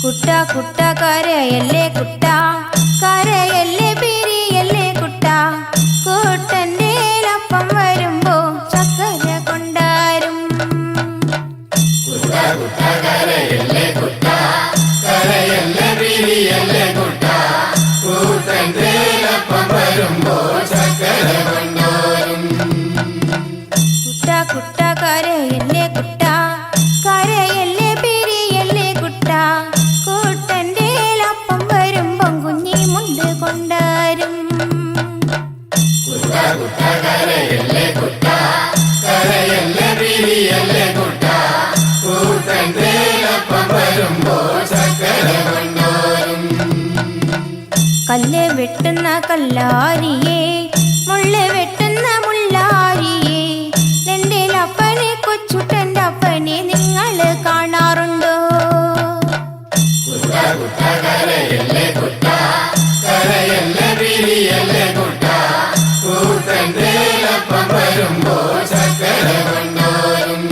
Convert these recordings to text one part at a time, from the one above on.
കുട്ട കുട്ട കരയല്ലേ കുട്ട കരയല്ലേ പിരിയല്ലേ കുട്ട കൂട്ടന്റെ അപ്പം വരുമ്പോ ചക്കര കൊണ്ടാരും കുട്ട കുട്ട കരയല്ലേ കുട്ട കരയല്ലേ പിരിയല്ലേ കുട്ട കൂട്ടന്റെ അപ്പം വരുമ്പോ ചക്കര കൊണ്ടാരും കുട്ട കുട്ട കരയല്ലേ കുട്ട കരയല്ലേ പിരിയല്ലേ കുട്ട കൂട്ടന്റെ അപ്പം വരുമ്പം കുഞ്ഞി മുണ്ട് കൊണ്ടാരും കുട്ട കുട്ട കരയല്ലേ കുട്ട കരയല്ലേ പിരിയല്ലേ കുട്ട കൂട്ടന്റെ അപ്പം വരുമ്പോ ചക്കര കൊണ്ടാരും കല്ല് വെട്ടുന്ന കല്ലാരിയേ മുള്ള് വെട്ടുന്ന മുള്ളാരിയേ എന്റെ അപ്പനെ കൊച്ചുട്ടന്റെ അപ്പനെ നിങ്ങൾ കാണാറുണ്ടോ? കുട്ട കുട്ട കരയല്ലേ കുട്ട കരയല്ലേ പിരിയല്ലേ കുട്ട കൂട്ടന്റെ അപ്പം വരുമ്പോ ചക്കര കൊണ്ടാരും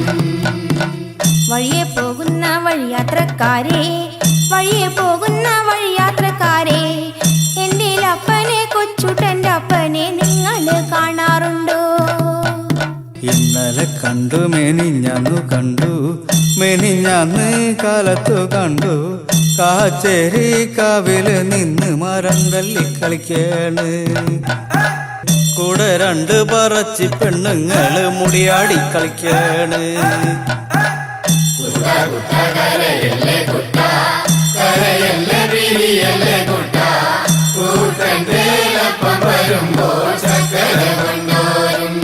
വഴിയെ പോകുന്ന വഴിയാത്രക്കാരെ, വഴിയെ പോകുന്ന വഴിയാത്രക്കാരെ, എൻ്റെ അപ്പനെ കൊച്ചുട്ടൻ്റെ അപ്പനെ നിങ്ങൾ കാണാറുണ്ടോ? ഇന്നലെ കണ്ടു മെനിഞ്ഞന്നു കണ്ടു, മെനിഞ്ഞന്ന് കാലത്തു കണ്ടു, കാച്ചേരി കാവില് നിന്ന് മരം തല്ലി കളിക്കാണ്. കൂടെ രണ്ട് പറച്ചി പെണ്ണുങ്ങള് മുടിയാടി കളിക്കാണ്. കുട്ട കുട്ട കരയല്ലേ കുട്ട, കരയല്ലേ പിരിയല്ലേ കുട്ട, കൂട്ടന്റെ അപ്പം വരുമ്പോൾ ചക്കര കൊണ്ടോരും.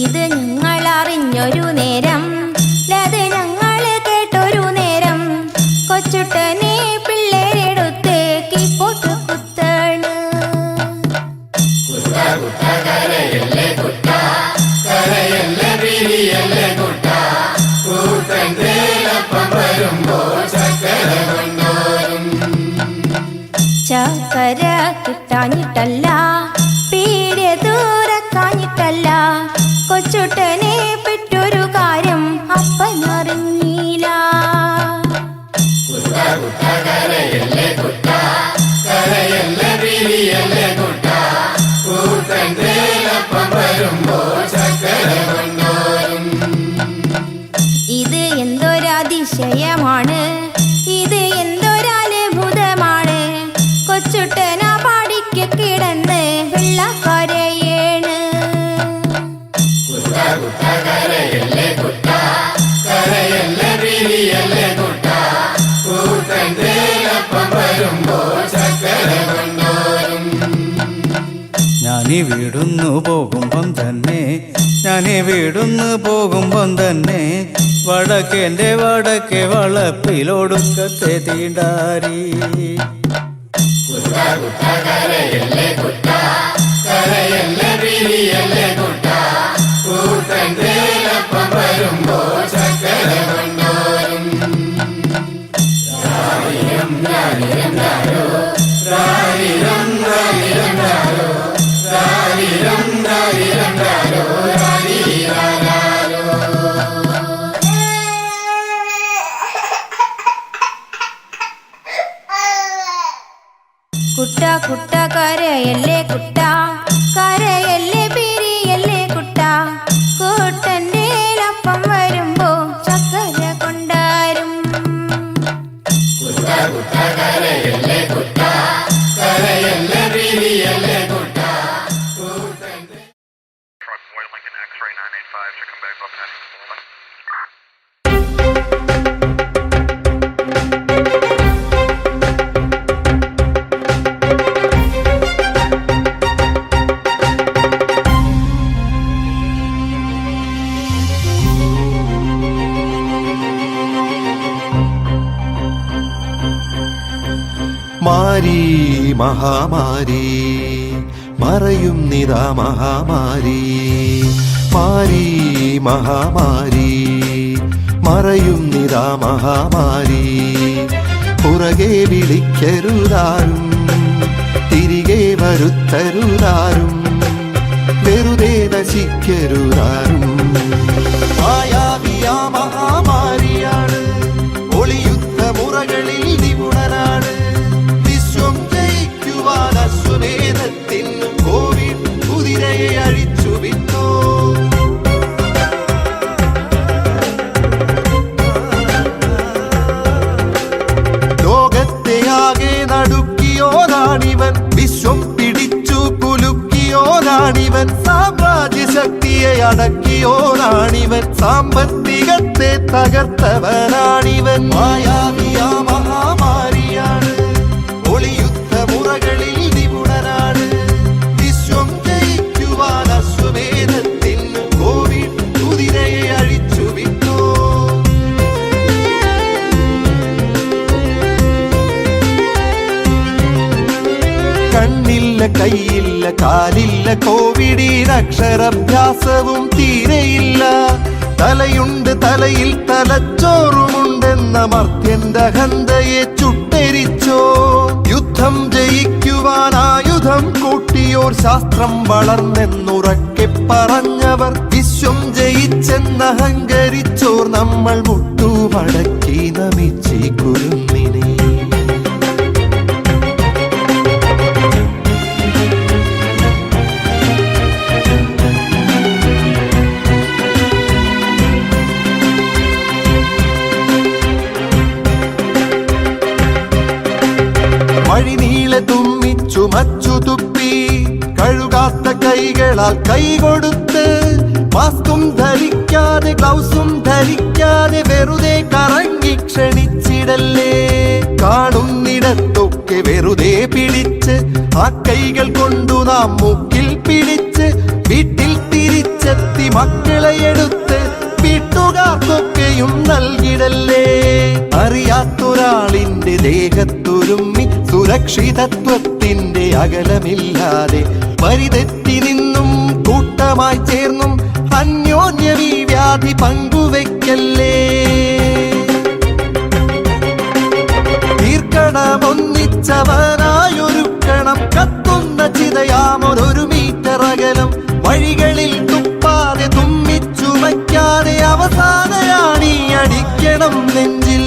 ഇത് ഞങ്ങൾ അറിഞ്ഞൊരു നേരം, അത് ഞങ്ങൾ കേട്ടൊരു നേരം, കൊച്ചുട്ടനെ പിള്ളേരെടുത്ത് കീപ്പോട്ട് കുത്താണ്. കുട്ട കുട്ട കരയല്ലേ കുട്ട, കരയല്ലേ പിരിയല്ലേ കുട്ട, കൂട്ടന്റെ അപ്പം വരുമ്പോൾ ചക്കര കൊണ്ടോരും. ചക്കര കിട്ടാഞ്ഞിട്ടല്ല, പീടിക തുറക്കാഞ്ഞിട്ടല്ല, കൊച്ചുട്ടനെ പെറ്റൊരു കാര്യം അപ്പനറിഞ്ഞില്ല. കുട്ട കുട്ട കരയല്ലേ കുട്ട, കരയല്ലേ പിരിയല്ലേ കുട്ട, കൂട്ടന്റെ അപ്പം വരുമ്പോൾ ചക്കര കൊണ്ടോരും. ഇത് എന്തൊരതിശയമാണ്, ഇത് എന്തൊരത്ഭുതമാണ്, കൊച്ചുട്ടന പാടിക്ക് കിടന്ന് വെള്ളക്കരയേണ്. കുട്ട കുട്ട കരയല്ലേ കുട്ട, കരയല്ലേ പിരിയല്ലേ കുട്ട, കൂട്ടന്റെ അപ്പം വരുമ്പോൾ ചക്കര കൊണ്ടോരും. ഞാനീ വീടുന്നു പോകുമ്പം തന്നെ, ഞാനീ വീടുന്നു പോകുമ്പം തന്നെ, വടക്കേന്റെ വടക്കേ വളപ്പിലൊടുക്കത്തെ തീണ്ടാരി. കുട്ട കുട്ട കരയല്ലേ കുട്ട, കരയല്ലേ പിരിയല്ലേ കുട്ട, കൂട്ടന്റെ അപ്പം വരുമ്പോൾ ചക്കര കൊണ്ടോരും. രാരിരം രാരിരം രാരോ, രാരിരം രാരിരം രാരോ, രാരിരം രാരിരം രാരോ, രാരിരാരോ. കുട്ട കുട്ട കരയല്ലേ കുട്ട, കരയല്ലേ പിരിയല്ലേ കുട്ട, കൂട്ടന്റെ അപ്പം വരുമ്പോ ചക്കര കൊണ്ടാരും. കുട്ട കുട്ട കരയല്ലേ കുട്ട, കരയല്ലേ പിരിയല്ലേ കുട്ട, കൂട്ടന്റെ Truck Boy Lincoln X-ray 985 to come back up and മാരി മഹാമാരി മറയും നിതാ മഹാമാരി, മാരി മഹാമാരി മറയും നിതാ മഹാമാരി. പുറകെ വിളിക്കരുതാരും, തിരികെ വരുത്തരുതാരും, വെറുതെ നശിക്കരുതാരും. മായാവിയാ മഹാമാരിയാണ്, ഒളിയുദ്ധ മുറകളിൽ നിപുണനാണ്, വിശ്വം ജയിക്കുവാൻ അശ്വമേധത്തിൽ കോവിഡ് കുതിരയെ അഴിച്ചു വിട്ടോ. ലോകത്തെയാകെ നടുക്കിയോനാണിവൻ, വിശ്വം പിടിച്ചു കുലുക്കിയോനാണിവൻ, സാമ്രാജ്യശക്തിയെ അടക്കിയോനാണിവൻ, സാമ്പത്തികത്തെ തകർത്തവനാണിവൻ. മായാവിയാ മഹാമാരിയാണ്, ഒളിയുദ്ധ മുറകളിൽ നിപുണനാണ്, വിശ്വം ജയിക്കുവാൻ അശ്വമേധത്തിൽ കോവിഡ് കുതിരയെ അഴിച്ചു വിട്ടോ. കണ്ണില്ല കൈയില്ല കാലില്ല, കോവിഡിന് അക്ഷരാഭ്യാസവും തീരെയില്ല, തലയുണ്ട് തലയിൽ തലച്ചോറുമുണ്ടെന്ന മർത്യന്റെ അഹന്തയെ ചുട്ടെരിച്ചോ. യുദ്ധം ജയിക്കുവാൻ ആയുധം കൂട്ടിയോർ, ശാസ്ത്രം വളർന്നെന്നുറക്കെ പറഞ്ഞവർ, വിശ്വം ജയിച്ചെന്നഹങ്കരിച്ചോ. തലച്ചോർ നമ്മൾ മുട്ടുമടക്കി നമിച്ചി കുരുന്നിനെ. വഴിനീളെ തുമ്മിച്ചു മച്ചു തുപ്പി കഴുകാത്ത കൈകളാൽ കൈകൊടുത്ത് മാസ്കും ധരിക്കാതെ ഗ്ലൗസും ധരിക്കാതെ വെറുതെ കറങ്ങി ക്ഷണിച്ചിടല്ലേ. കാണുന്നിടത്തൊക്കെ വെറുതെ പിടിച്ച് ആ കൈകൾ കൊണ്ടു നാം മൂക്കിൽ പിടിച്ച് വീട്ടിൽ തിരിച്ചെത്തി മക്കളെ എടുത്ത് വീട്ടുകാർക്കൊക്കെയും നൽകിടല്ലേ. അറിയാത്തൊരാളിന്റെ ദേഹത്തൊരുമ്മി സുരക്ഷിതത്വത്തിന്റെ അകലമില്ലാതെ വരിതെറ്റി നിന്നും കൂട്ടമായി ചേർന്നും അന്യോന്യം ഈ വ്യാധി പങ്കുവെക്കല്ലേ. തീർക്കണമൊന്നിച്ചവനായൊരുക്കണം കത്തുന്ന ചിതയാമൊരു മീറ്റർ അകലം. വഴികളിൽ തുപ്പാതെ തുമ്മിച്ചുമയ്ക്കാതെ അവസാനയാണീ അടിക്കണം നെഞ്ചിൽ.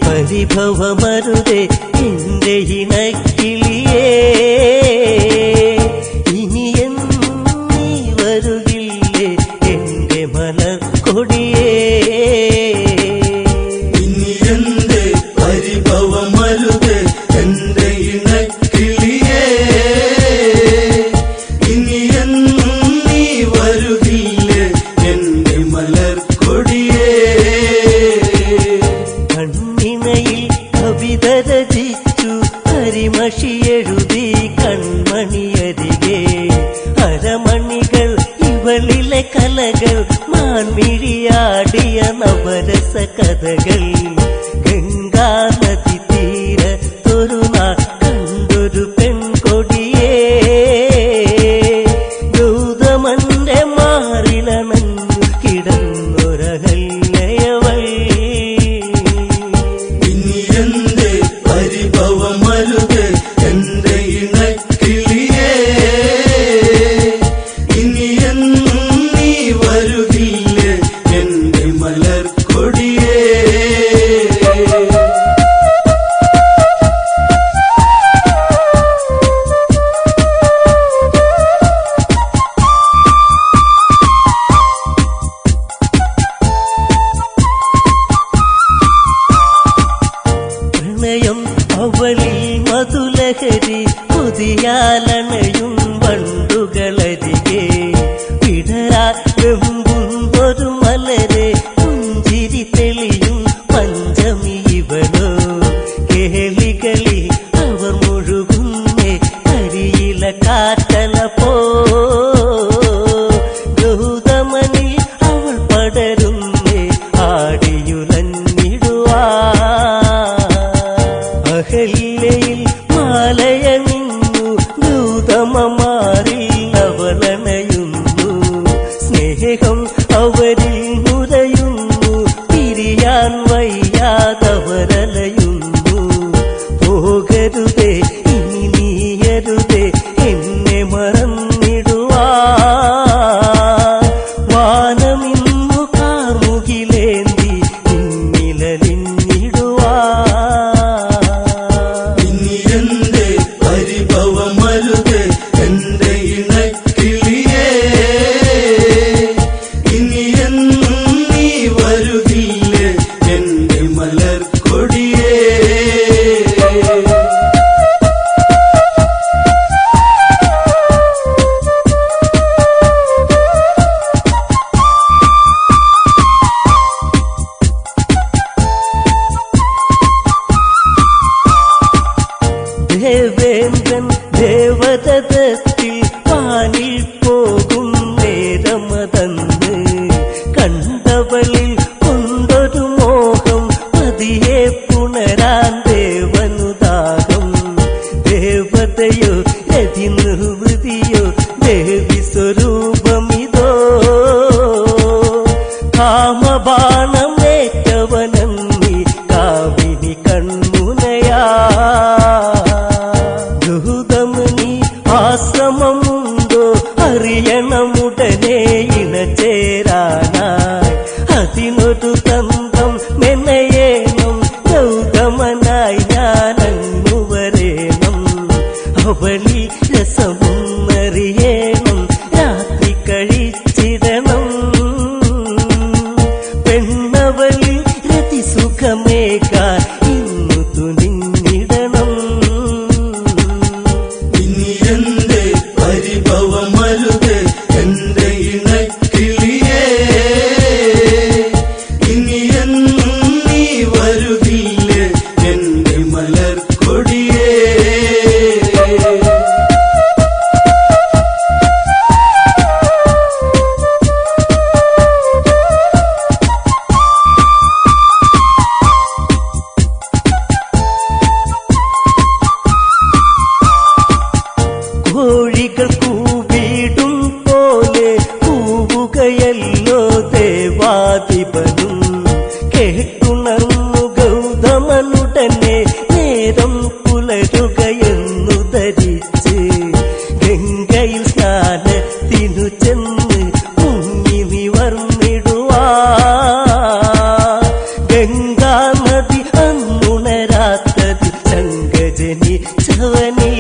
പരിഭവമരുതേ എന്റെ ഇണക്കിളിയേ, ഇനി എന്നീ വരുകില്ലേ എന്റെ മലർ കൊടിയേ. ഇനി എന്റെ പരിഭവമരുതേ എന്റെ ഇണക്കിളിയേ, ഇനി എന്നീ വരുകില്ലേ എന്റെ മലർ കൊടിയേ. കവിത രചിച്ചു കരിമഷിയെഴുതി കൺമണിയരികെ അരമണികൾ ഇവളിലെ കലകൾ മാൻമിഴിയാടിയ നവരസ കഥകൾ. ഗംഗാ നദി തീരത്തൊരു നാൾ കണ്ടൊരു പെൺകൊടിയേ, ഗൗതമന്റെ മാറിലണഞ്ഞു കിടന്നൊരഹല്യവൾ. പരിഭവമരുതേ എന്റെ ഇണക്കിളിയേ, ഇനി എന്നും നീ വരുകില്ലേ എന്റെ മലർ കൊടിയേ. പ്രണയം അവളിൽ മധുലഹരി പുതിയാലണയും വണ്ടുകളരികെ വിടരാകുമ്പൊരു മലരെ പുഞ്ചിരി തെളിയും പഞ്ചമി ഇവളോ. കേളികളി അവർ മുഴുകുന്നേ കരിയില കാറ്റല പോ. ഗൗതമനിൽ അവൾ പടരുന്നേ ആടിയുലഞ്ഞിടുവാ. അഹല്യയിൽ മാലയണിഞ്ഞു ഗൗതമമാരിൽ അവളണയുന്നു. സ്നേഹം അവരിൽ നുരയുന്നു, പിരിയാൻ വയ്യാതവരലയുന്നു. പോകരുതേ ഇനി നീയരുതേ എന്നെ മറന്നിടുവാ. വാനമിന്നു കാർമുകിലേന്തി നിന്നിലലിഞ്ഞിടുവാ. ഇനി എന്റെ പരിഭവമരുതേ എന്റെ ഇണക്കിളിയേ, ഇനി എന്നും നീ വരുകില്ലേ എന്റെ മലർ കൊടിയേ. ദേവേന്ദ്രൻ ദേവതത്തിൽ പാനിൽ പോകും നേരമതന്ന് കണ്ടവൾ എന്തൊരു തന്ത്രം മെനയേണം ഗൗതമനായി ഞാനങ്ങു വരേണം അവളി രസമൊന്നറിയേണം രാത്രി കഴിച്ചിടണം പെണ്ണവളി രതിസുഖമേകാൻ ഇന്നു തുനിഞ്ഞിടണം ഇനി എന്റെ പരിഭവമരുത് എന്റെ ഇണക്കിളിയേ ഇനി എന്നും നീ വരുകില്ലേ എന്റെ മലർക്കൊടിയേ കോഴികൾ കൂവിടും പോലെ കൂവുകയല്ലോ ദേവാധിപനും കേട്ടുണർന്നു ഗൗതമനുടനെ നേരം പുലരുകയെന്നു ധരിച്ച് ഗംഗയിൽ സ്നാനത്തിനു ചെന്ന് മുങ്ങി നിവർന്നിടുവാ ഗംഗാനദി അന്നുണരാത്തത് ശങ്കജനി ചവനീ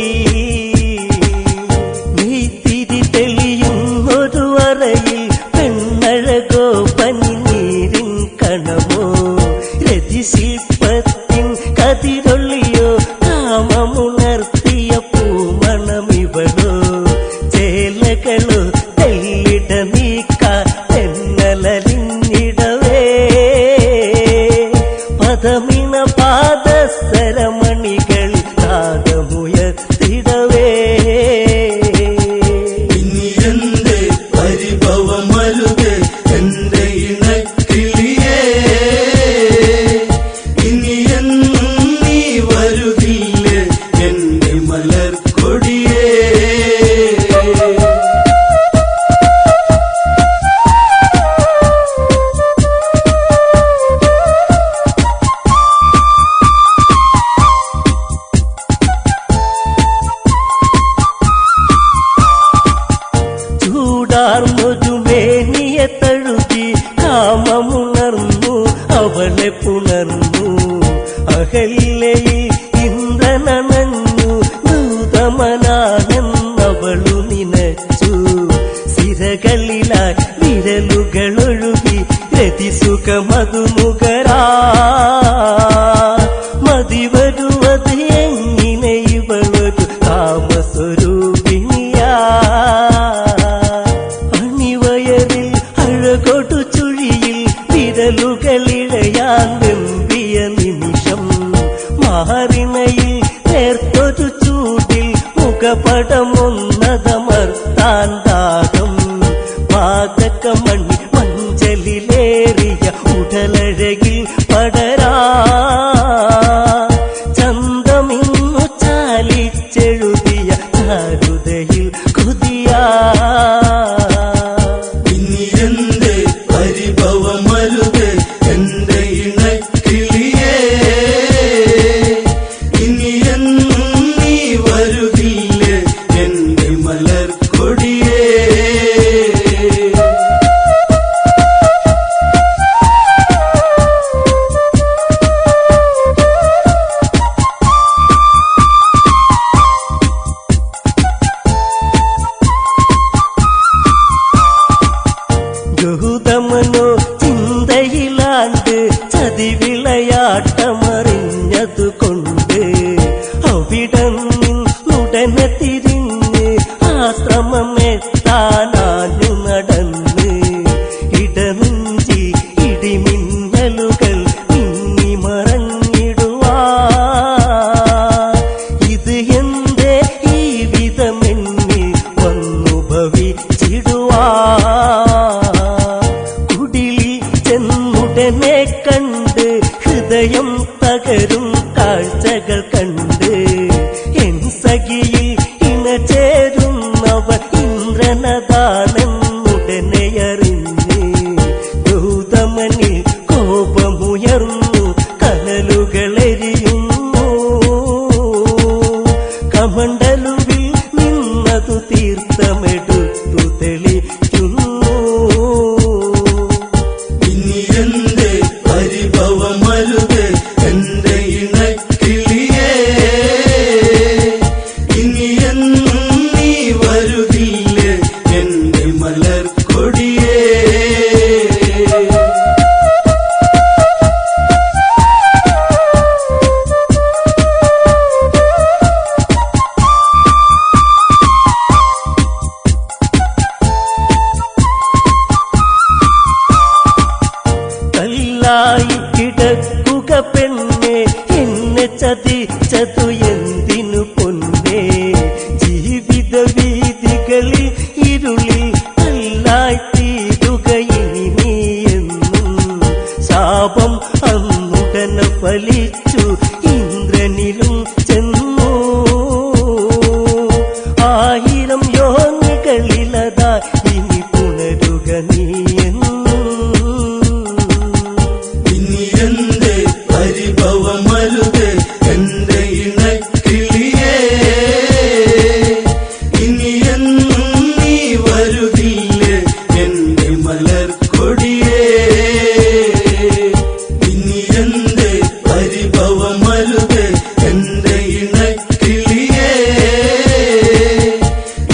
നെയ്ത്തിരി തെളിയുന്നൊരു അറയിൽ പെണ്ണഴകോ പനിനീരിൻ കണമോ രതിശില്പത്തിൻ കതിരൊള്ളിയോ കാമമുണർത്തിയ പൂമണമിവളോ ചേലകളോ തെല്ലിട നീക്ക തെന്നലിഞ്ഞിടവേ പദമിണ പാദസരമണികൾ നാദമുയർത്തിടവേ ഇനി എന്റെ പരിഭവമരുത് എന്റെ ഇണക്കിളിയേ ഇനി എന്നും നീ വരുകില്ലേ എന്റെ മലർക്കൊടിയേ ചൂടാർന്നൊരു മേനിയെ തഴുകി കാമമുണർന്നു അവളെ പുണർന്നു അഹല്യയിൽ ഇന്ദ്രനണഞ്ഞു ഗൗതമനാണെന്നവളു നിനച്ചു സിരകളിലായി വിരലുകളൊഴുകി രതിസുഖമതു നുകരാ മതിവരുവത് എങ്ങനെ ഇവളൊരു കാമസ്വരൂപിണിയാ അണിവയറിൽ അഴകൊടു ചുഴിയിൽ വിരലുകളിഴയാൻ വെമ്പിയ നിമിഷം മാറിണയിൽ നേർത്തൊരു ചൂടിൽ മുഖപടമൊന്നതമർത്താൻ ദാഹം പാതകമണി മഞ്ചലിലേറിയ ഉടലഴകിൽ പടരാ ചന്തമിന്നു ചാലിച്ചെഴുതിയ ചാരുതയിൽ കൊതിയാ ഇനി എന്റെ പരിഭവമരുത് എന്റെ ഇണക്കിളിയേ ഇനി എന്നും നീ വരുകില്ലേ എന്റെ മലർക്കൊടിയേ ഗൗതമനോ ചിന്തയിലാണ്ട് ചതിവിളയാട്ടമറിഞ്ഞതുകൊണ്ട് അവിടന്നുടനെ തിരിഞ്ഞ് ആശ്രമമെത്താനാഞ്ഞു നടന്ന് ഇടനെഞ്ചി ഇടിമിന്നലുകൾ മിന്നി മറഞ്ഞിടുവാ ഇത് എന്റെ ഈ വിധമെന്നിൽ വന്നു ഭവിച്ചിടുവാ കുടിലിൽ ചെന്നുടനെ കണ്ട് ഹൃദയം തകരും കാഴ്ചകൾ കണ്ട് എൻ സഖിയിൽ ഇണചേരുന്നവർ ഇന്ദ്രനതാണെന്നുടനെ അറിഞ്ഞ് ഗൗതമനിൽ കോപമുയർന്നു കനലുകളെരിയുന്നു കമണ്ഡലുവിൽ നിന്നതു തീർത്ഥമെടുത്തു തെളിക്കുന്നു ഇനി എന്റെ കിടക്കുക പെണ്ണെ എന്നെ ചതിച്ചതു എന്തിനു പൊന്നെ ജീവിത വീതികളിൽ ഇരുളിൽ അല്ലായി തീരുക ഇനി നീ എന്നും ശാപം അന്നുടനെ ഫലിച്ചു ഇന്ദ്രനിലും ചെന്നു 1000 യോനികളിലതാ ഇനി പുണരുക നീ ഇനി എന്റെ പരിഭവമരുത് എന്റെ ഇണക്കിളിയേ ഇനി എന്നും നീ വരുകില്ലേ എന്റെ മലർക്കൊടിയേ ഇനി എന്റെ പരിഭവമരുത് എന്റെ ഇണക്കിളിയേ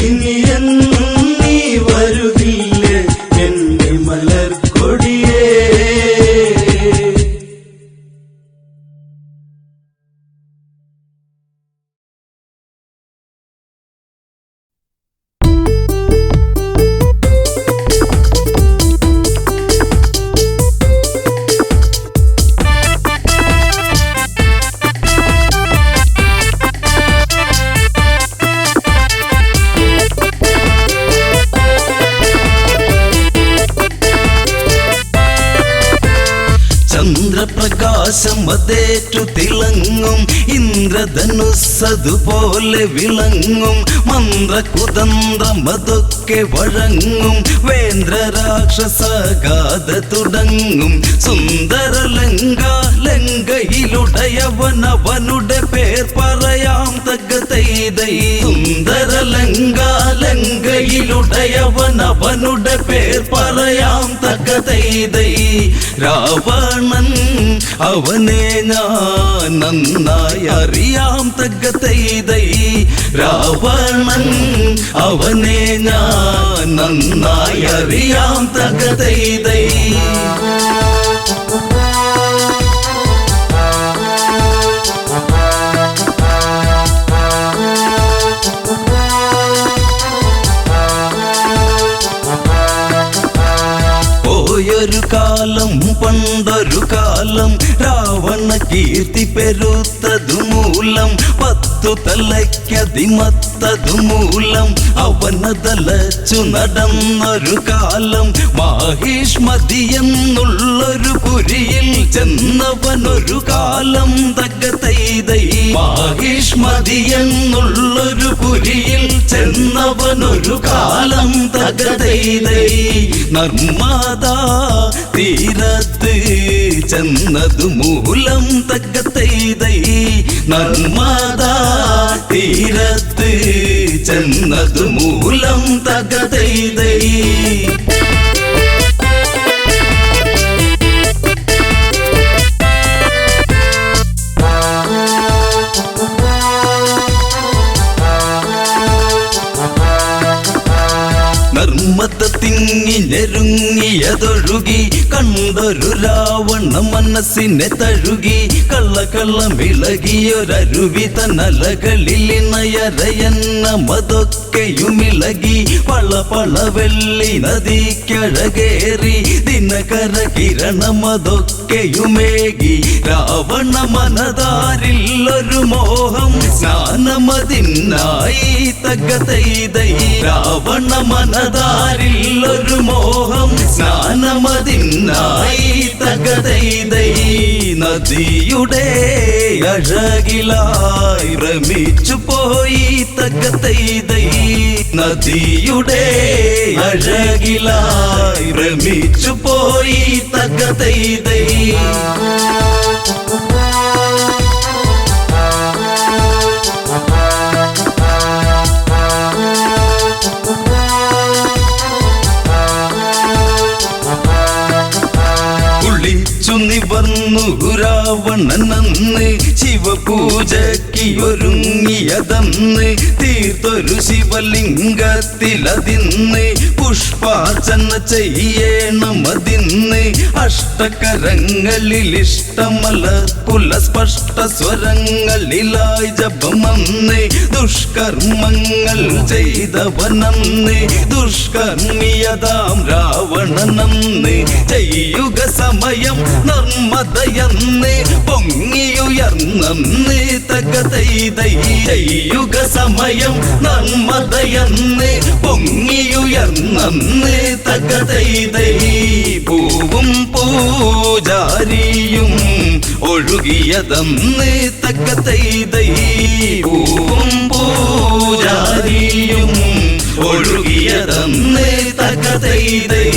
ഇനി എന്നും നീ വരുകില്ലേ എന്റെ മലർക്കൊടിയേ ചന്ദ്രപ്രകാശം അതേറ്റു തിളങ്ങും ഇന്ദ്രധനുസ്സതുപോലെ വിളങ്ങും മന്ത്രകുതന്ത്രം അതൊക്കെ വഴങ്ങും വേന്ദ്രരാക്ഷസഗാഥ തുടങ്ങും സുന്ദര ലങ്കയിലുടയവനവനുടെ പേർ പറയാം തകതൈതൈ സുന്ദര ലങ്കയിലുടയവനവനുടെ പേർ പറയാം തകതൈതൈ രാവണൻ അവനെ ഞാൻ നന്നായി അറിയാം തകതൈതൈ രാവണൻ അവനെ ഞാൻ നന്നായി അറിയാം തകതൈതൈ ഒരു കാലം പണ്ടൊരു കാലം രാവണ കീർത്തി പെരുത്തതു മൂലം 10 തലയ്ക്കതിമത്തതു മൂലം അവനതലച്ചു നടന്നൊരു കാലം മാഹിഷ്മതി എന്നുള്ളൊരു പുരിയിൽ ചെന്നവനൊരു കാലം തകതൈതൈ മാഹിഷ്മതി എന്നുള്ളൊരു പുരിയിൽ ചെന്നവനൊരു കാലം തകതൈതൈ നർമ്മദാ തീരത്ത് ചെന്നതു മൂലം തകതൈതൈ നർമ്മദാ തീരത്ത് ചെന്നതു മൂലം തകതൈതൈ നർമ്മദ തിങ്ങി ഞെരുങ്ങിയതൊഴുകി കണ്ടൊരു രാവണ മനസ്സിനെ തഴുകി കള്ളമിളകിയൊരരുവി തന്നലകളിൽ നയരയന്നമതൊക്കെയുമിളകി പള വെള്ളി നദിക്കഴകേറി ദിനകര കിരണമതൊക്കെയുമേകി രാവണ മനതാരിൽ ഒരു മോഹം സ്നാനമതിനായി തകതൈതൈ രാവണ മനതാരിൽ ഒരു മോഹം സ്നാനമതിനായി തകതൈതൈ നദിയുടെ അഴകിലായി ഭ്രമിച്ചു പോയി തകതൈതൈ നദിയുടെ അഴകിലായി ഭ്രമിച്ചു പോയി തകതൈതൈ നിവർന്നു രാവണനന്ന് ശിവപൂജയ്ക്കൊരുങ്ങിയതന്ന് തീർത്തൊരു ശിവലിംഗത്തിലതിന്ന് പുഷ്പാർച്ചന ചെയ്യണമതിന്ന് അഷ്ടകരങ്ങളിൽ ഇഷ്ടമല കുല സ്പഷ്ട സ്വരങ്ങളിലായി ജപമന്ന് ദുഷ്കർമ്മങ്ങൾ ചെയ്തവനന്ന് ദുഷ്കർമ്മിയതാം രാവണനന്ന് ചെയ്യുക സമയം നർമ്മദയന്ന് പൊങ്ങിയുയർന്നന്ന് തകതൈതൈ ചെയ്യുക സമയം നർമ്മദയന്ന് പൊങ്ങിയുയർന്നന്ന് തകതൈതൈ പൂവും പൂജാരിയും ഒഴുകിയതന്ന് തകതൈതൈ പൂവും പൂജാരിയും ഒഴുകിയതന്ന് തകതൈതൈ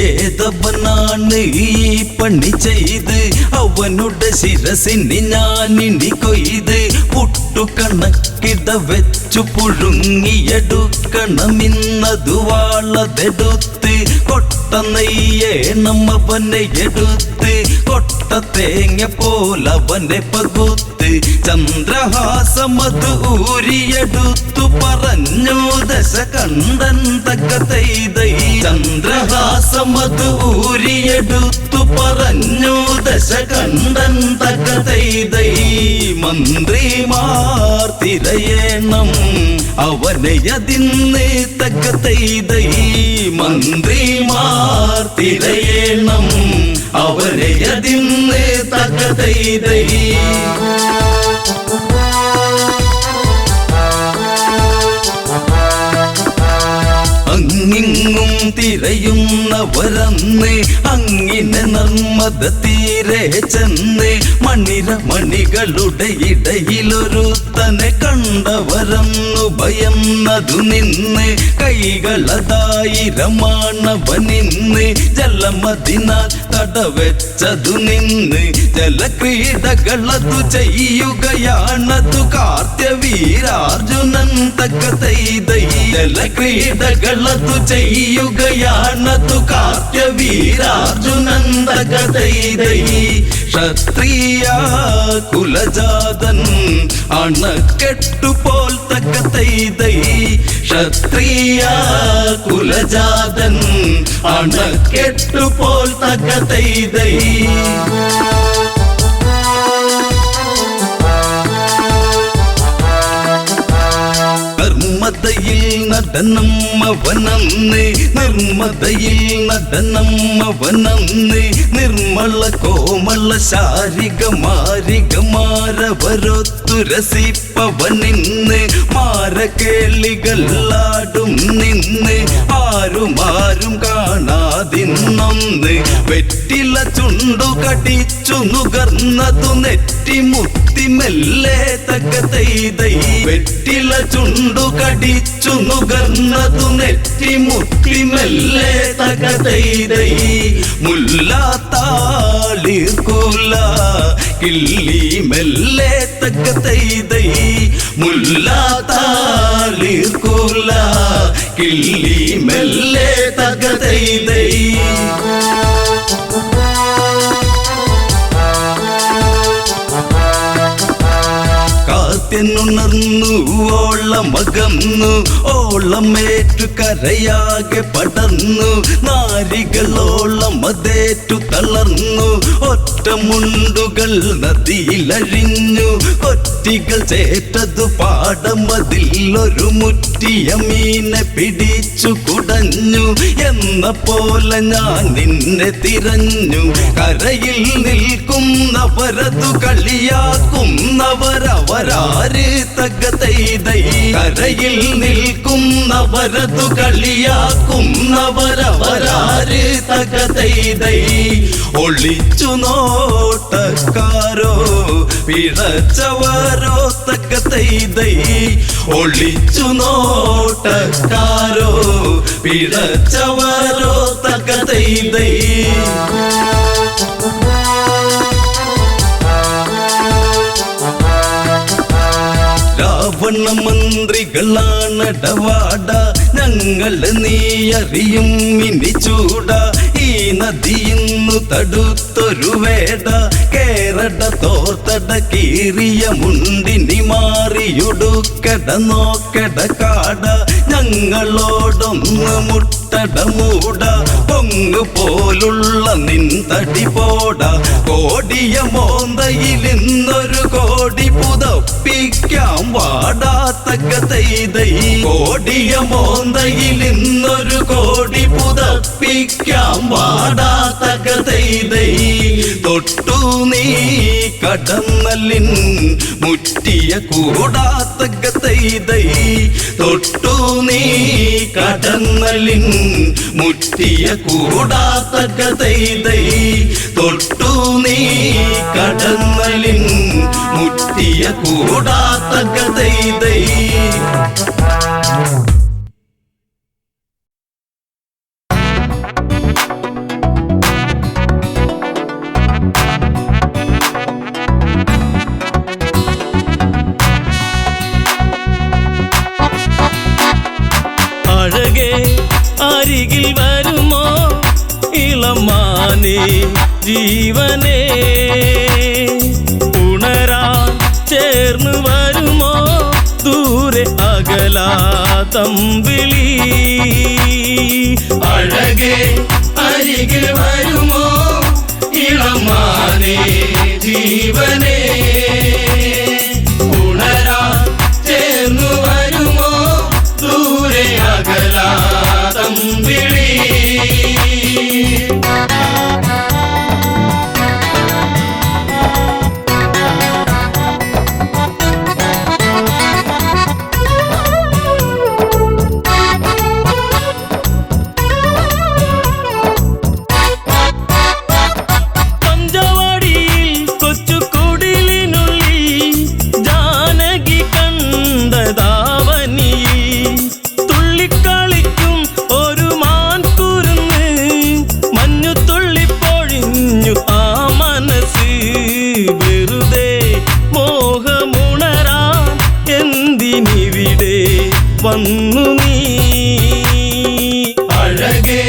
ഏതവനാണ് ഈ പണി ചെയ്ത് അവനുടെ ശിരസിന് ഞാനിനി കൊയ്ത് പുട്ടുകണക്കിട വെച്ചു പുഴുങ്ങിയെടുക്കണമിന്നതു വാളതെടുത്ത് കൊട്ട നെയ്യേണമവനെ എടുത്ത് കൊട്ട തേങ്ങ പോലവനെ പകുത്ത് ചന്ദ്രഹാസമത് ഊരിയെടുത്തു പറഞ്ഞു ദശകണ്ഠൻ തകതൈതൈ ചന്ദ്രഹാസമത് ഊരിയെടുത്തു പറഞ്ഞു ദശകണ്ഠൻ തകതൈതൈ മന്ത്രിമാർ തിരയണം അവനെ അതിന്ന് തകതൈതൈ മന്ത്രിമാർ തിരയണം അവനെ അതിന്ന് തകതൈതൈ അങ്ങിങ്ങും തിരയുന്നവരന്ന് അങ്ങിനെ നർമ്മദ തീരെ ചെന്ന് മണികളുടെ ഇടയിലൊരുത്തനെ കണ്ടവരന്നു ഭയന്നതു നിന്ന് കൈകളതായിരമാണവനിന്ന് ജലമതിനാൽ തടവെച്ചതു നിന്ന് ജലക്രീഡകളതു ചെയ്യുകയാണതു കാർത്യവീരാർജുനൻ തകതൈതൈ ജലക്രീഡകളതു ചെയ്യുകയാണതു കാർത്യവീരാർജുനൻ തകതൈതൈ ക്ഷത്രിയ കുലജാതൻ അണക്കെട്ടുപോൽ തകതൈതൈ ക്ഷത്രിയ കുലജാതൻ അണക്കെട്ടുപോൽ തകതൈതൈ നിർമ്മതയിൽ നടനം അവനന്ന് നിർമ്മതയിൽ നടനം അവനന്ന് നിർമ്മല കോമള ശാരിക മാരികമാരവരൊത്തു രസിപ്പവനിന്ന് മാരകേളികളാടും നിന്ന് ആരും കാണാതിന്നൊന്ന് വെറ്റില ചുണ്ടു കടിച്ചു നുകർന്നതു നെറ്റിമുത്തി മെല്ലെ തകതൈതൈ വെറ്റില ചുണ്ടു കടിച്ചു നുകർന്നതു നെറ്റിമുത്തി മെല്ലെ തകതൈതൈ മുല്ലാത്താളിർകൂല കിള്ളി മെല്ലെ തകതൈതൈ മുല്ലാത്താളിർകൂല കിള്ളി മെല്ലെ തകതൈതൈ കാത്യനുണർന്നു ഓളമകന്നു ഓളമേറ്റു കരയാകെ പടർന്നു നാരികളോളം അതേറ്റു തളർന്നു ഒറ്റമുണ്ടുകൾ നദിയിലഴിഞ്ഞു കൊറ്റികൾ ചേറ്റതു പാടമതിൽ ഒരു മുറ്റിയ മീനെ പിടിച്ചു കുടഞ്ഞു എന്ന പോലെ ഞാൻ നിന്നെ തിരഞ്ഞു കരയിൽ നിൽക്കുന്നവരതു കളിയാക്കുന്നവരവരാര് തകതൈതൈ കരയിൽ നിൽക്കുന്നവരതു കളിയാക്കുന്നവരവരാര് തകതൈതൈ ഒളിച്ചു നോട്ടക്കാരോ പിഴച്ചവരോ തകതൈതൈ ഒളിച്ചു നോട്ടക്കാരോ പിഴച്ചവരോ തകതൈതൈ രാവണ മന്ത്രികളാണടവാട ഞങ്ങള് നീ അറിയും ഇനി ചൂട ഈ നദിയിന്നു തടുത്തൊരു വേട കേരട തോർത്തട കീറിയ മുണ്ടിനി മാറിയുടുക്കട നോക്കട കാട ഞങ്ങളോടൊന്ന് മുട്ടട മൂട പൊങ്ങു പോലുള്ള നിൻ തടി പോട കോടിയ മോന്തയിൽ ഇന്നൊരു കോടി പുതപ്പിക്കാം വാടാത്തക്ക തൈതൈ കോടിയ മോന്തയിൽ ഇന്നൊരു കോടി പുതപ്പിക്കാം വാടാത്തക്ക തൈതൈ തൊട്ടു നീ കടന്നലിൻ മുറ്റിയ കൂടാത്തക്ക തൈതൈ തൊട്ടു നീ കടന്നലിൻ മുറ്റിയ കൂടാത്തക്ക തൈതൈ തൊട്ടു നീ കടന്നലിൻ മുറ്റിയ കൂടാത്തക്ക തൈതൈ അഴകേ അരികിൽ വരുമോ ഇളമാനേ ജീവനേ ഉണരാൻ ചേർന്ന് വരുമോ ദൂരെ അകലാതമ്പിളി അഴകേ അരികിൽ വരുമോ ഇളമാനേ ജീവനേ ഉണരാൻ ചേർന്നു വരുമോ ദൂരെ അകലാതമ്പിളി വന്നു നീ അഴകേ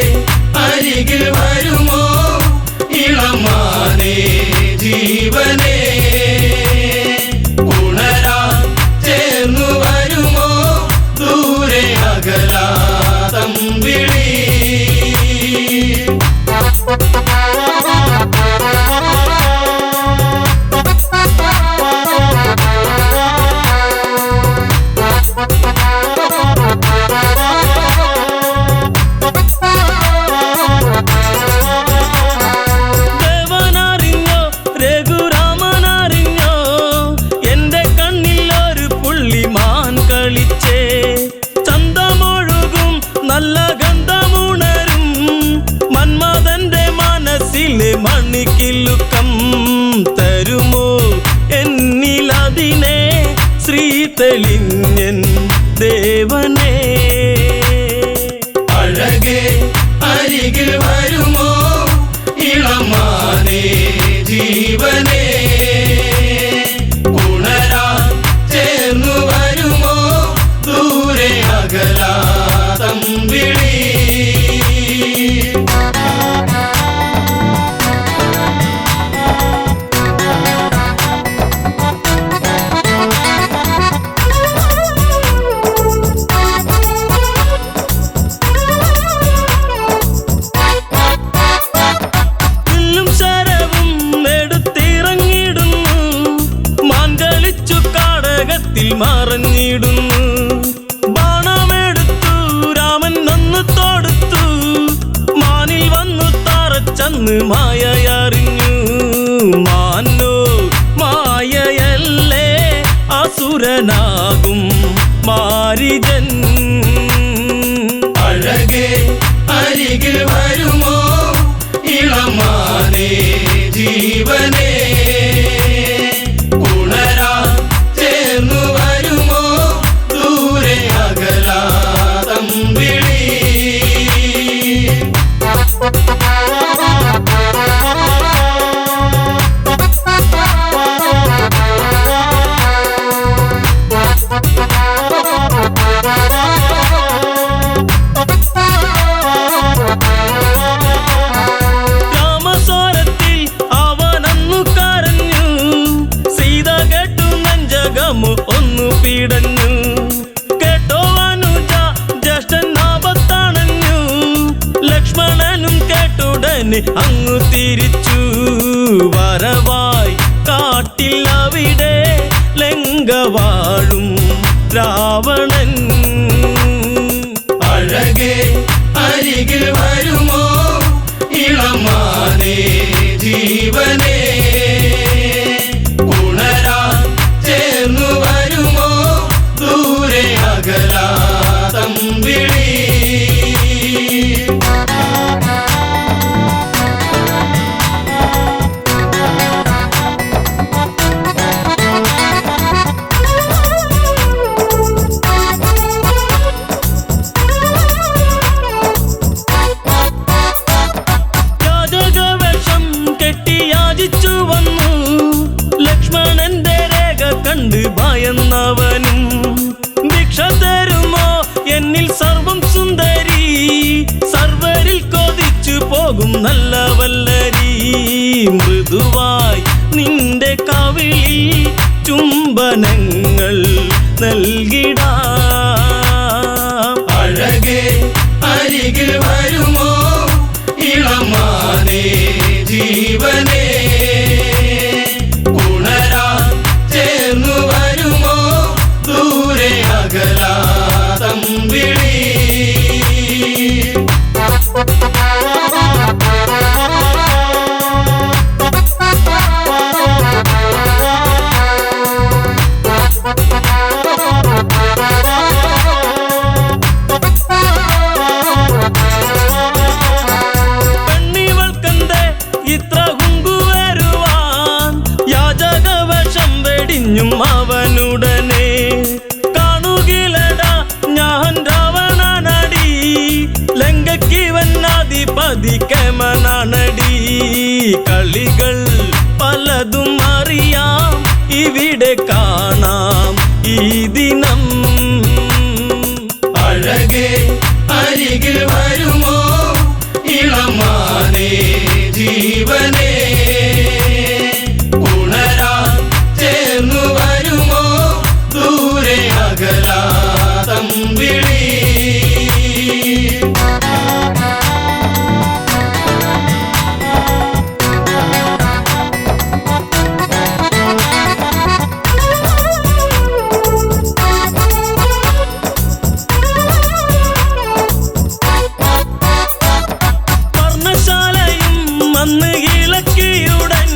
അരികിൽ വരുമോ ഇളമാനേ ജീവനേ ഉണരാൻ ചേർന്നു വരുമോ ദൂരെ അകലാതമ്പിളി മണിക്കിലുക്കം തരുമോ എന്നിലതിനെ ശ്രീ തെളിഞ്ഞൻ ദേവനേ അഴകേ അരികിൽ വരുമോ ഇളമാനേ ജീവനേ ഉണരാൻ ചേർന്നു വരുമോ ദൂരെ അകലാതമ്പിളി മറഞ്ഞിടുന്നു ബാണമെടുത്തു രാമൻ നന്നു തൊടുത്തു മാനിൽ വന്നു തറച്ചന്ന് മായയറിഞ്ഞു മാനോ മായയല്ലേ അസുരനാകും മാരിജൻ അഴകേ അരികിൽ വരുമോ ഇളമാനേ ജീവനേ ഉണരാൻ ചേർന്നു വരുമോ ദൂരെ അകലാതമ്പിളി മെല്ലനെ അങ്ങു തിരിച്ചു വരവായി കാട്ടിൽ അവിടെ ലങ്ക വാഴും രാവണൻ. അഴകേ അരികിൽ വരുമോ ഇളമാനേ ജീവനേ, ഉണരാൻ ചേർന്നു വരുമോ ദൂരെ അകലാ തമ്പിളി. യാചകവേഷം കെട്ടി യാചിച്ചു വന്നു ലക്ഷ്മണന്റെ രേഖ കണ്ട് ഭയന്നവനും. ഭിക്ഷ തരുമോ എന്നിൽ സർവം സുന്ദരി, സർവരിൽ കൊതിച്ചു പോകും നല്ല വല്ലരി. മൃദുവായി നിന്റെ കവിളിൽ ചുംബനങ്ങൾ നൽകിടാം. അഴകേ അരികിൽ വരുമോ ഇളമാനേ ജീവനേ, ഉണരാൻ ചേർന്നു വരുമോ ദൂരെ അകലാ തമ്പിളി. പെണ്ണിവൾക്കെന്തേ ഇത്ര കുങ്കുവരുവാൻ, യാചകവേഷം വെടിഞ്ഞും അവനുടനെ. കാണുകിലടാ ഞാൻ രാവണനടി, ലങ്കയ്ക്ക് വന്നാധിപതി കേമനാണടി. കളികൾ പലതും അറിയാം ഇവിടെ കാണാം ഈ ദിനം. അഴകേ അരികിൽ വരുമോ ഇളമാനേ ജീവനേ, ഉണരാൻ ചേർന്നു വരുമോ ദൂരെ അകലാ തമ്പിളി. പർണശാലയും അന്ന് ഇളക്കിയുടൻ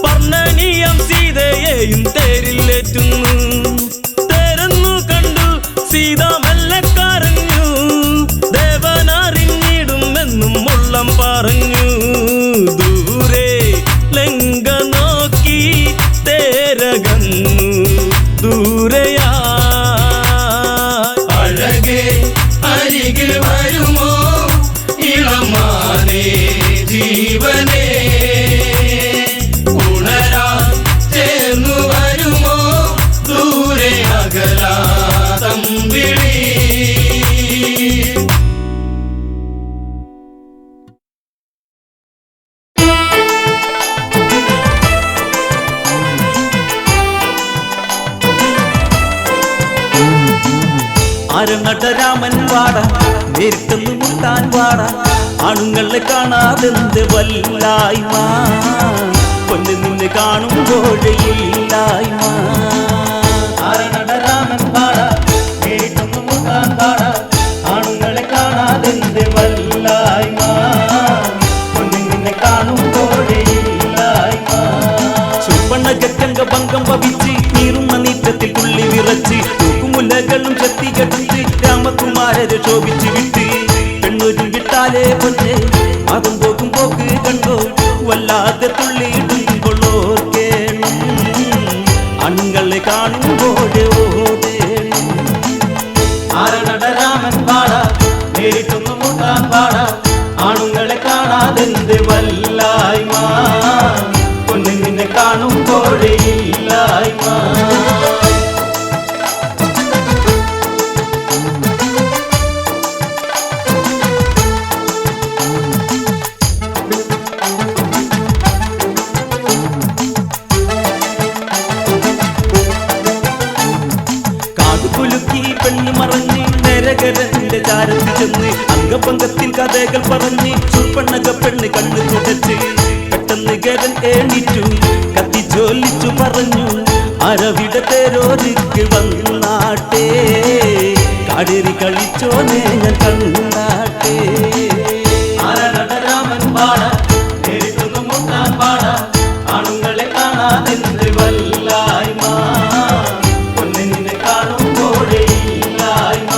പർണനീയം സീതയെയും തേരിലേറ്റുന്നു. തേരെന്നു കണ്ടു സീത മെല്ലെ കരഞ്ഞു, ദേവനറിഞ്ഞിടുമെന്നും ഉള്ളം പറഞ്ഞു. ദൂരെ ലങ്ക നോക്കി തേരകന്നു ദൂരയാ. അഴകേ അരികിൽ വരുമോ ഇളമാനേ ജീവനേ, ഉണരാൻ ചേർന്നു വരുമോ ദൂരെ അകലാ തമ്പിളി. അരങ്ങട്ട രാമൻ വാട നേരിട്ടൊന്നു മുട്ടാൻ വാട, ആണുങ്ങളെ കാണാതെന്ത് വല്ലായ്മ, പൊന്ന് നിന്നെ കാണുമ്പോഴയില്ലായ്മ. അരങ്ങട്ട രാമൻ വാട നേരിട്ടൊന്നു മുട്ടാൻ വാട, ആണുങ്ങളെ കാണാതെന്ത് വല്ലായ്മ, പൊന്ന് നിന്നെ കാണുമ്പോഴയില്ലായ്മ. ചുവണ്ണകറ്റങ്ക ഭംഗം ഭവിച്ച് നീറുന്ന നീറ്റത്തിൽ തുള്ളി വിറച്ച് മുലകളും ശക്തികെടുത്ത് രാമകുമാരരെ ശോഭിച്ചു വിട്ട്. പെണ്ണൊരു വിട്ടാലേ പൊന്നെ അതും പോകും പോക്ക് കണ്ടോ, വല്ലാതെ തുള്ളിയിടുമ്പോഴോർക്കേണം, അണുങ്ങളെ കാണുമ്പോഴേ ഓടേണം. ആരണട രാമൻ പാട നേരിട്ടൊന്നു മുട്ടാൻ പാട, ആണുങ്ങളെ കാണാതെന്ത് വല്ലായ്മ, പൊന്നു നിന്നെ കാണുമ്പോഴേ ഇല്ലായ്മ. പെണ്ണു മറഞ്ഞ് നരകരന്റെ ചാരത്ത് ചെന്ന് അംഗ അംഗപങ്കത്തിൽ കഥകൾ പറഞ്ഞ് ചൂപ്പണ്ണക പെണ്ണ് കണ്ണു തുടച്ച് പെട്ടെന്ന് ഗരൻ എണീറ്റു കത്തി ജോലിച്ചു പറഞ്ഞു അരവിട തേരോരിക്ക് വന്നാട്ടെ കാടേറി കളിച്ചോനെ ഞാൻ കണ്ണാട്ടെ ആരനടരാമൻ പാട നേരിട്ടൊന്നു മുട്ടാൻ പാട ആണുങ്ങളെ കാണാതെന്ത് വല്ലായ്മ പൊന്നിനെ കാണുമ്പോഴേ ഇല്ലായ്മ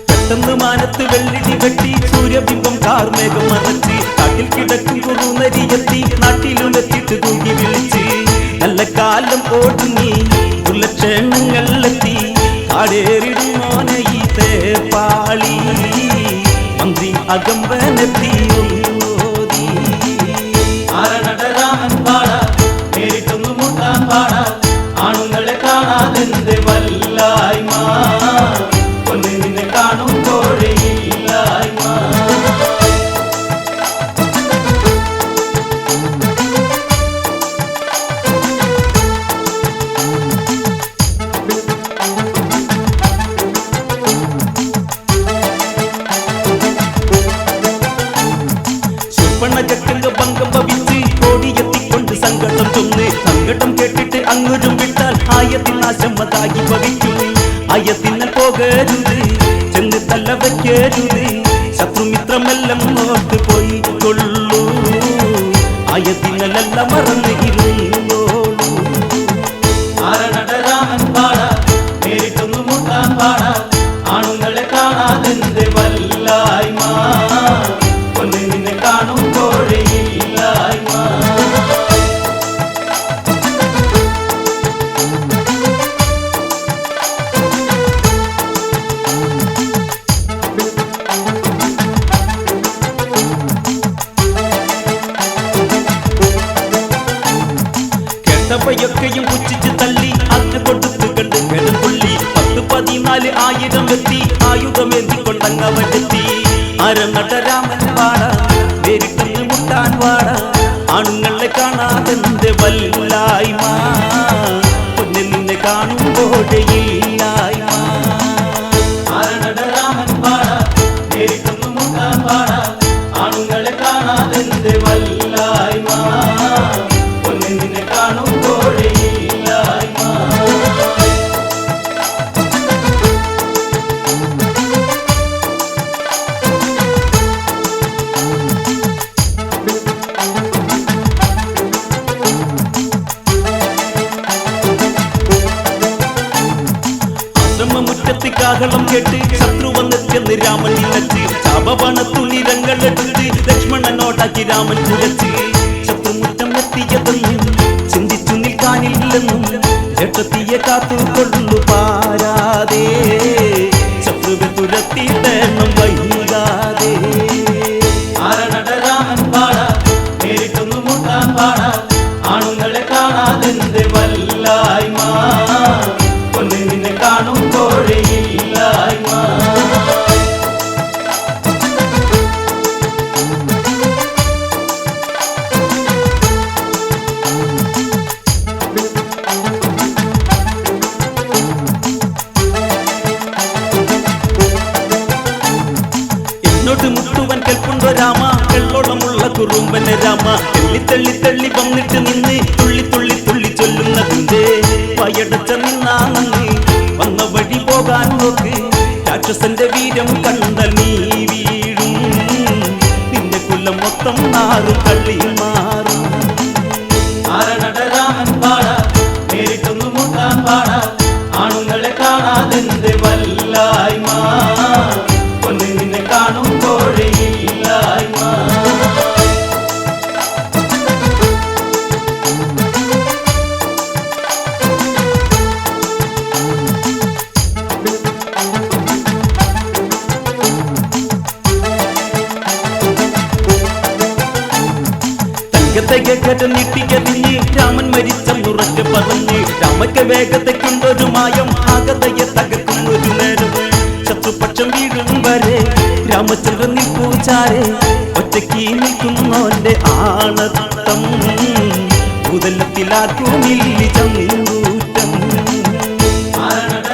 പെട്ടെന്ന് മാനത്ത് വെള്ളിടി വെട്ടി സൂര്യബിംബം കാർമേഘം മറച്ച് കാട്ടിൽ കിടക്കും കുറുനരിയെത്തി നാട്ടിലും എത്തിയിട്ട് തൂക്കി വിളിച്ച് നല്ല കാലം ഓടുങ്ങി ഉള്ളക്ഷേണങ്ങളിലെത്തി കാടേറിടും മോനെ ഈ തേപ്പാളി മന്ത്രി അകമ്പനെത്തി ഓതി ആരനടരാമൻ പാട നേരിട്ടൊന്നു മുട്ടാൻ പാട ആണുങ്ങളെ കാണാതെന്ത് വല്ലായ്മ പൊന്നിനെ കാണുമ്പോഴേ ഇല്ലായ്മ ശുപ്പണ്ണജക്കങ്ക ഭംഗം ഭവിച്ച് കോടിയെത്തിക്കൊണ്ട് സങ്കടം ചൊന്ന് സങ്കടം കേട്ടിട്ട് അങ്ങൊരും വിട്ടാൽ ആയത്തിൽ നാശമതായി ഭവിക്കും ആയത്തിന്നൽ പോകരുത് ചെന്ന് തല്ല വയ്ക്കരുത് ശത്രുമിത്രമെല്ലാം നോട്ട് പോയി കൊള്ളൂ ആയത്തിനലെല്ലാം മറന്ന് ഇരുന്നോളൂ ആരനടരാമൻ പാട നേരിട്ടൊന്നു മുട്ടാൻ പാട ആണുങ്ങളെ കാണാതെന്ത് വല്ലായ്മ പൊന്നിനെ കാണുമ്പോഴേ ഇല്ലായ്മ കേട്ടവയൊക്കെയും പുച്ഛിച്ച് തള്ളി അന്ന് കൊടുത്ത് കണ്ട് കിടപ്പുള്ളി 10-14 എത്തി ആയുധമേന്തിക്കൊണ്ടങ്ങവനെത്തി അരനടരാമൻ വാട നേരിട്ടങ്ങ് മുട്ടാൻ വാട ആണുങ്ങളെ കാണാതെന്ത് വല്ലായ്മ പൊന്നെ നിന്നെ കാണുമ്പോഴേ ഇല്ലായ്മ ആരനടരാമൻ പാട നേരിട്ടൊന്നു മുട്ടാൻ പാട ആണുങ്ങളെ കാണാതെന്ത് വല്ലായ്മ പൊന്നിനെ കാണുമ്പോഴേ ഇല്ലായ്മ ആശ്രമമുറ്റത്ത് കാഹളം കേട്ട് ശത്രു വന്നെത്തിയെന്ന് രാമൻ നിലച്ച് ചാപവണത്തു നിരങ്ങളെടുത്ത് ലക്ഷ്മണനോടാക്കി രാമൻ കുരച്ച് ശത്രുമുറ്റം എത്തിയതെന്നും ചിന്തിച്ചു നിൽക്കാനില്ലെന്നും ജട്ടത്തിയെ കാത്തുകൊള്ളു പാരാതെ ശത്രുവെ തുരത്തിയിടണം വൈകാതെ ആരനടരാമൻ പാട നേരിട്ടൊന്നു മുട്ടാൻ പാട ആണുങ്ങളെ കാണാതെന്ത് വല്ലായ്മ പൊന്നിനെ കാണുമ്പോഴേ ഇല്ലായ്മ എന്നോട് മുട്ടുവൻ കേൾപ്പുണ്ടോ രാമ കെള്ളോളമുള്ള കുറുമ്പനെ രാമ തെള്ളി തെള്ളി തെള്ളി വന്നിട്ട് നിന്ന് തുള്ളി തുള്ളി തുള്ളി ചൊല്ലുന്നതിന്റെ പയടച്ച നിന്നാ നന്ദി വന്ന വഴി പോകാൻ നോക്ക് രാക്ഷസന്റെ വീരം കണ്ടാൽ നീ വീഴും നിന്റെ കുലം മൊത്തം നാറും തള്ളി മാറും ആരനടരാമൻ പാട നേരിട്ടൊന്നു മുട്ടാൻ പാട ആണുങ്ങളെ കാണാതെന്ത് വല്ലായ്മ പൊന്നിനെ കാണുമ്പോഴേ ഇല്ലായ്മ തങ്കത്തെ നീട്ടിക്കരിഞ്ഞ് രാമൻ മരിച്ചെന്നുറക്കെ പറഞ്ഞ് രാമയ്ക്ക് വേഗതയ്ക്കുണ്ടൊരു മായം ആകതയെ തകർക്കുന്നൊരു നേരം ശത്രുപക്ഷം വീഴും രാമചന്ദ്രൻ നിൽപ്പൂച്ചാരെ ഒറ്റയ്ക്ക് നിൽക്കുന്നോന്റെ ആണത്തം മുതലത്തിലാക്കുമില്ല ചങ്ങൂറ്റം.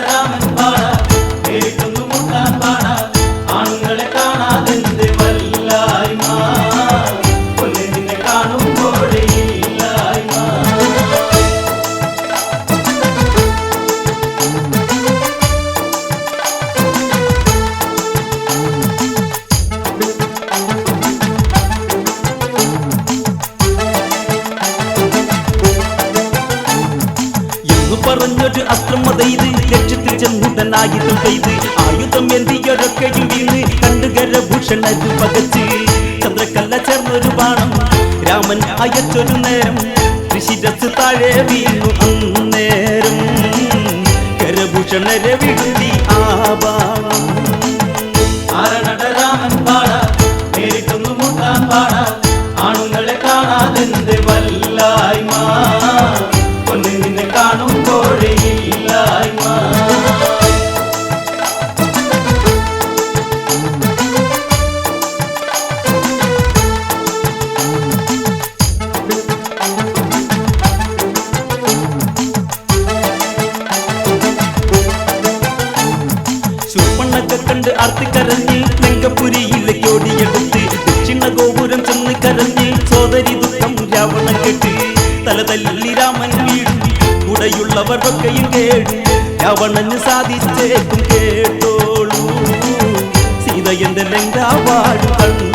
രാമൻ പാട കേൾക്കുന്നു മുട്ടാൻ പാട ആണുങ്ങളെ കാണാതെന്ത് വല്ലായ്മ കൊല്ലെ നിന്നെ കാണുമ്പോഴേ ഇല്ലായ്മ. എന്നു പറഞ്ഞൊരു അസ്ത്രമതയിത് ലക്ഷ്യത്തിൽ ചെന്നുടനായുധം പെയ്ത് ആയുധം എന്തിയൊരൊക്കെയും വീണ് കണ്ടുകരഭൂഷണര് പകച്ച് ചന്ദ്രക്കല്ല ചേർന്നൊരു ബാണം രാമൻ അയച്ചൊരു നേരം ഋഷിരസ് താഴെ വീണു അന്നേരം കരഭൂഷണരെ വിടുതി ആ ബാണം. രാമൻ പാട കേൾക്കുന്നു മുട്ടാൻ പാട ആണുങ്ങളെ കാണാതെന്ത് വല്ലായ്മ കൊല്ലെ നിന്നെ കാണുമ്പോഴേ ഇല്ലായ്മ. ശൂർപ്പണൊക്കെ കണ്ട് ആർത്തിക്കരഞ്ഞ് ലങ്കപുരിയിലേക്ക് ഓടിയെടുത്ത് ദക്ഷിണ ഗോപുരം ചെന്ന് കരഞ്ഞ് സോദരി ദുഃഖം രാവണൻ കേട്ട് തലതല്ലി രാമൻ വീഴും കൂടെയുള്ളവരൊക്കെയും കേട്ടു രാവണന് സാധിച്ചേക്കും കേട്ടോളൂ സീത എന്റെ ലങ്കാവാഴ് കണ്ടു.